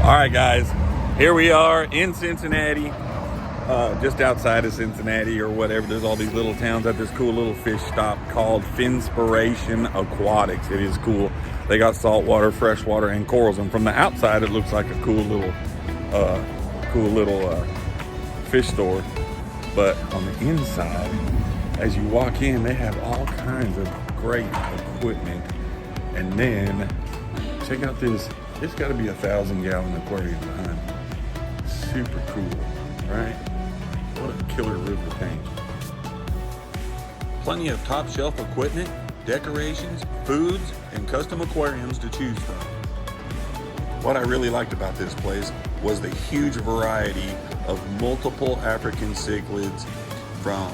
All right, guys, here we are in Cincinnati, just outside of Cincinnati or whatever. There's all these little towns at this cool little fish stop called Finspirations Aquatics. It is cool. They got saltwater, freshwater, and corals. And from the outside, it looks like a cool little fish store. But on the inside, as you walk in, they have all kinds of great equipment. And then check out this. It's got to be 1,000-gallon aquarium behind. Super cool, right? What a killer river tank. Plenty of top shelf equipment, decorations, foods, and custom aquariums to choose from. What I really liked about this place was the huge variety of multiple African cichlids from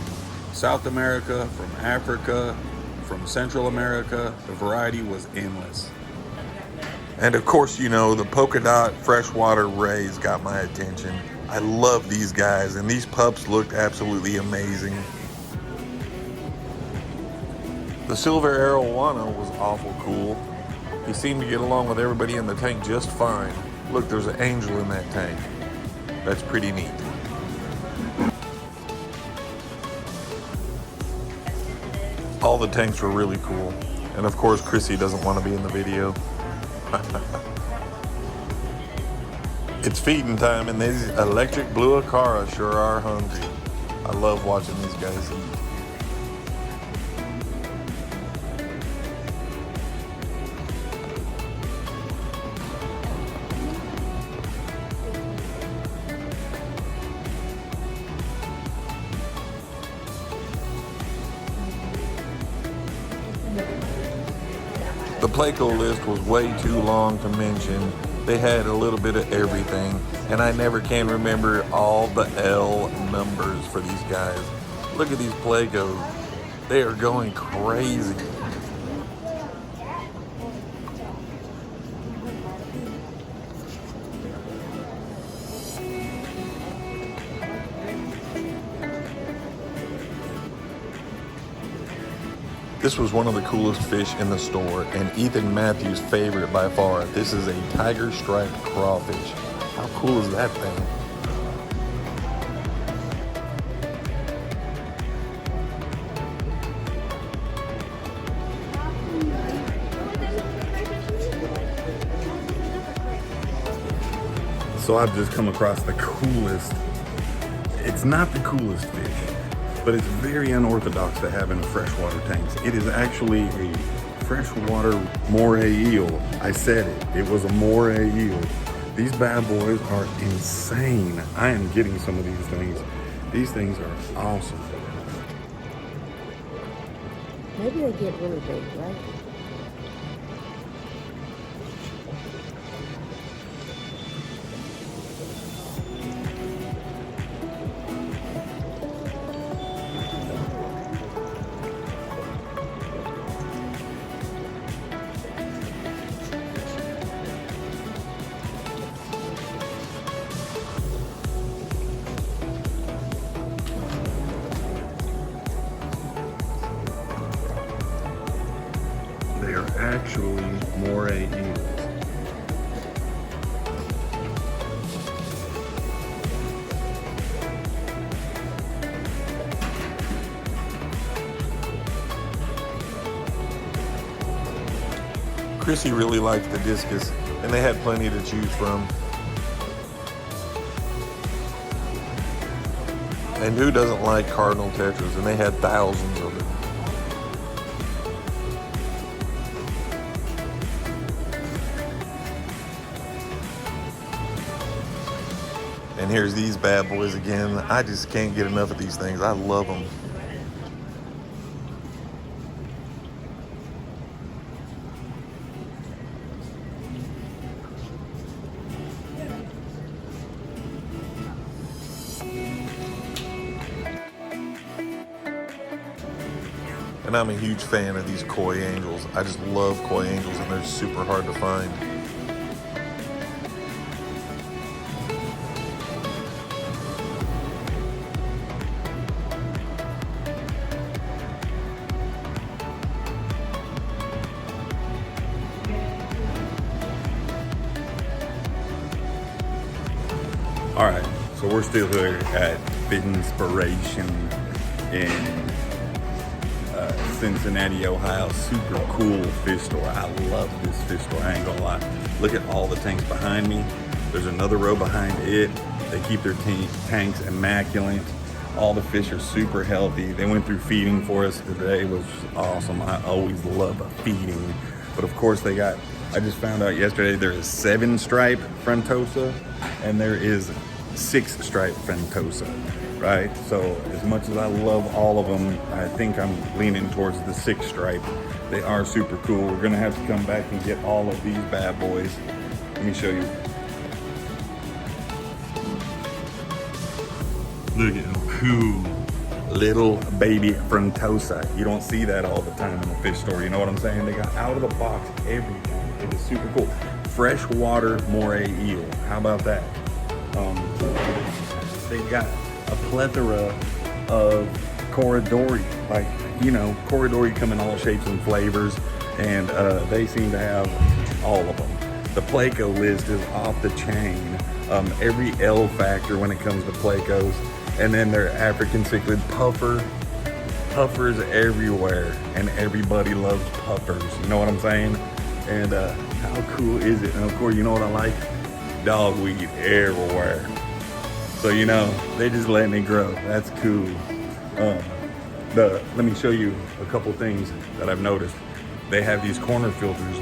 South America, from Africa, from Central America. The variety was endless. And of course, you know, the polka dot freshwater rays got my attention. I love these guys, and these pups looked absolutely amazing. The silver arowana was awful cool. He seemed to get along with everybody in the tank just fine. Look, there's an angel in that tank. That's pretty neat. All the tanks were really cool. And of course, Chrissy doesn't want to be in the video. It's feeding time, and these electric blue acara sure are hungry. I love watching these guys eat. The Playco list was way too long to mention. They had a little bit of everything, and I never can remember all the L numbers for these guys. Look at these Playcos. They are going crazy. This was one of the coolest fish in the store, and Ethan Matthews' favorite by far. This is a tiger striped crawfish. How cool is that thing? So I've just come across the coolest. It's not the coolest fish, but it's very unorthodox to have in freshwater tanks. It is actually a freshwater moray eel. I said it. It was a moray eel. These bad boys are insane. I am getting some of these things. These things are awesome. Maybe they get really big, right? They are actually moray eels. Chrissy really liked the discus, and they had plenty to choose from. And who doesn't like cardinal tetras? And they had thousands of them. And here's these bad boys again. I just can't get enough of these things. I love them. And I'm a huge fan of these koi angels. I just love koi angels, and they're super hard to find. All right, so we're still here at Finspiration in Cincinnati, Ohio. Super cool fish store. I love this fish store, I ain't gonna lie. Look at all the tanks behind me. There's another row behind it. They keep their tanks immaculate. All the fish are super healthy. They went through feeding for us today, which was awesome. I always love a feeding. But of course they got, I just found out yesterday there is 7-stripe Frontosa and there is 6-stripe Frontosa, right? So as much as I love all of them, I think I'm leaning towards the 6-stripe. They are super cool. We're gonna have to come back and get all of these bad boys. Let me show you. Look at how cool. Little baby Frontosa. You don't see that all the time in the fish store, you know what I'm saying? They got out of the box everything. It is super cool. Freshwater moray eel. How about that? They got a plethora of corridori. Like, you know, corridori come in all shapes and flavors, and they seem to have all of them. The Placo list is off the chain. Every L factor when it comes to Placos. And then their African cichlid puffers everywhere, and everybody loves puffers, you know what I'm saying? And how cool is it? And of course, you know what I like? Dogweed everywhere. So, you know, they just letting it grow. That's cool. Let me show you a couple things that I've noticed. They have these corner filters,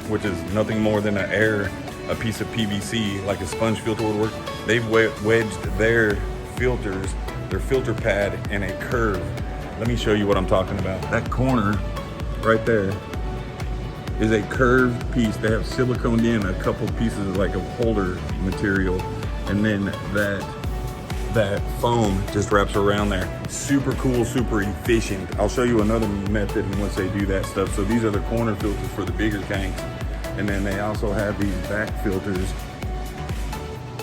which is nothing more than a piece of PVC, like a sponge filter would work. They've wedged their filters, their filter pad in a curve. Let me show you what I'm talking about. That corner right there is a curved piece. They have siliconed in a couple pieces like of holder material, and then that foam just wraps around there. Super cool, super efficient. I'll show you another method once they do that stuff. So these are the corner filters for the bigger tanks, and then they also have these back filters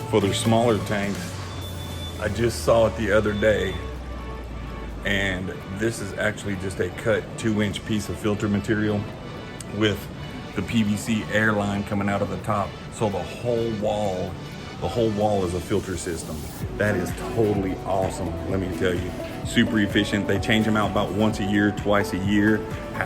for their smaller tanks. I just saw it the other day, and this is actually just a cut 2-inch piece of filter material with the PVC air line coming out of the top. So the whole wall is a filter system. That is totally awesome, let me tell you. Super efficient. They change them out about once a year, twice a year.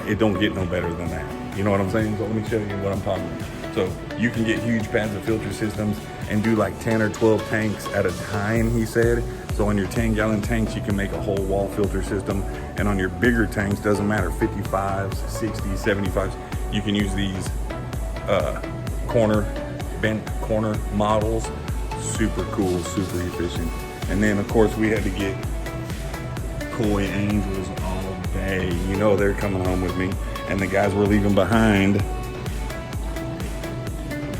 It don't get no better than that. You know what I'm saying? So let me show you what I'm talking about. So you can get huge pads of filter systems and do like 10 or 12 tanks at a time, he said. So on your 10-gallon tanks, you can make a whole wall filter system. And on your bigger tanks, doesn't matter, 55s, 60s, 75s, you can use these bent corner models. Super cool, super efficient. And then of course we had to get koi angels all day. You know they're coming home with me. And the guys we're leaving behind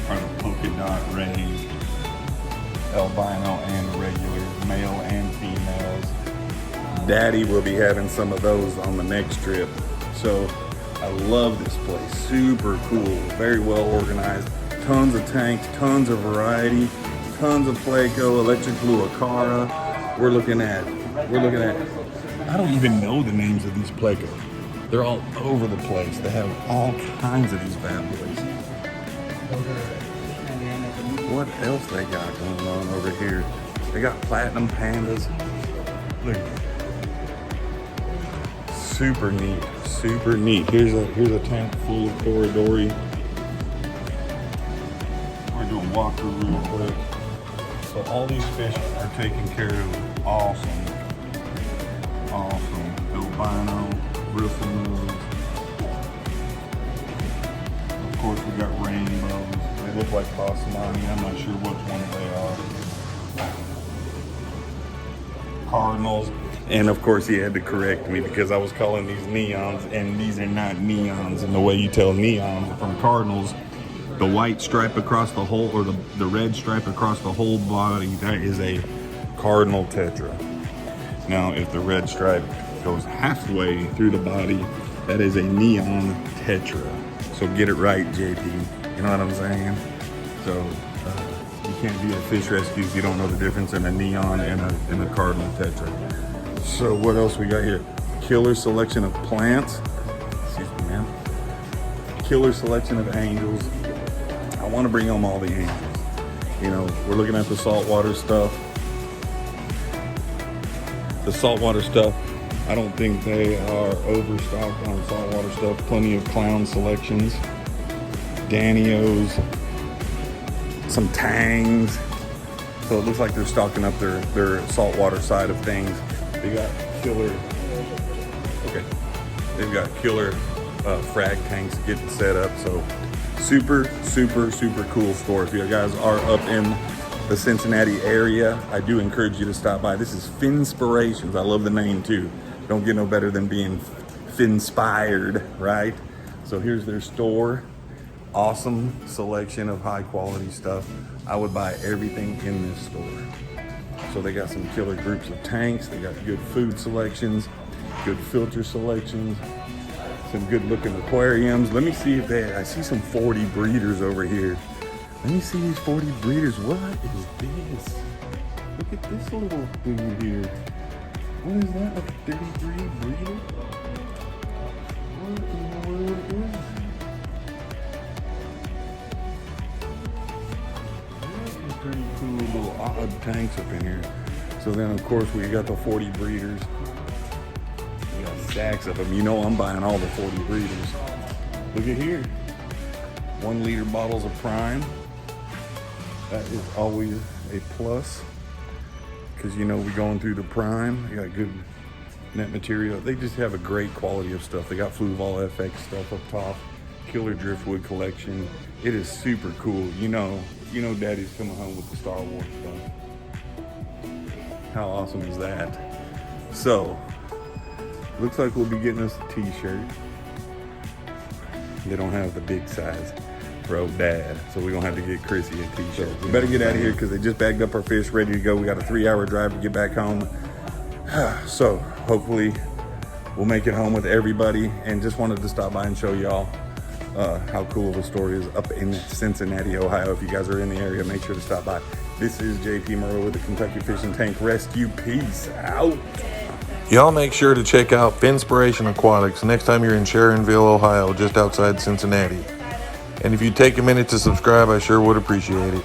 are the polka dot rays, albino and regular, male and females. Daddy will be having some of those on the next trip. So I love this place, super cool, very well organized, tons of tanks, tons of variety, tons of Placo, electric blue Acara. We're looking at, I don't even know the names of these Placo. They're all over the place. They have all kinds of these bad boys. What else they got going on over here? They got platinum pandas. Look. Super neat, super neat. Here's a tank full of corridori. We're doing walkthrough real quick. So all these fish are taken care of. Awesome. Awesome. Albino, bristlenose. Of course we got rainbows. They look like basmati. I'm not sure which one they are. Cardinals. And of course he had to correct me because I was calling these neons, and these are not neons. And the way you tell neons from cardinals, the white stripe across the whole, or the red stripe across the whole body, that is a cardinal tetra. Now if the red stripe goes halfway through the body, that is a neon tetra. So get it right, JP. You know what I'm saying? So you can't be a fish rescue if you don't know the difference in a neon and a cardinal tetra. So what else we got here? Killer selection of plants. Excuse me, man. Killer selection of angels. I want to bring home all the angels. You know, we're looking at the saltwater stuff. The saltwater stuff, I don't think they are overstocked on saltwater stuff. Plenty of clown selections, Danios, some Tangs. So it looks like they're stocking up their saltwater side of things. They got killer, okay. They've got killer frag tanks getting set up. So super cool store. If you guys are up in the Cincinnati area, I do encourage you to stop by. This is Finspirations. I love the name too. Don't get no better than being Finspired, right? So here's their store. Awesome selection of high quality stuff. I would buy everything in this store. So they got some killer groups of tanks. They got good food selections, good filter selections, some good looking aquariums. Let me see if I see some 40 breeders over here. Let me see these 40 breeders. What is this? Look at this little thing here. What is that? Like a 33 breeder? What in the world is that? That is pretty cool little odd tanks up in here. So then of course we got the 40 breeders. We got stacks of them. You know I'm buying all the 40 breeders. Look at here. 1 liter bottles of Prime. That is always a plus, because you know we're going through the Prime. They got good net material. They just have a great quality of stuff. They got Fluval FX stuff up top, killer driftwood collection. It is super cool. You know Daddy's coming home with the Star Wars stuff. How awesome is that? So, looks like we'll be getting us a t-shirt. They don't have the big size. Bro, Dad. So we're gonna have to get Chrissy a t-shirt. We better get out of here because they just bagged up our fish, ready to go. We got a 3-hour drive to get back home. So hopefully we'll make it home with everybody, and just wanted to stop by and show y'all how cool the store is up in Cincinnati, Ohio. If you guys are in the area, make sure to stop by. This is JP Moreau with the Kentucky Fish and Tank Rescue. Peace out. Y'all make sure to check out Finspirations Aquatics next time you're in Sharonville, Ohio, just outside Cincinnati. And if you take a minute to subscribe, I sure would appreciate it.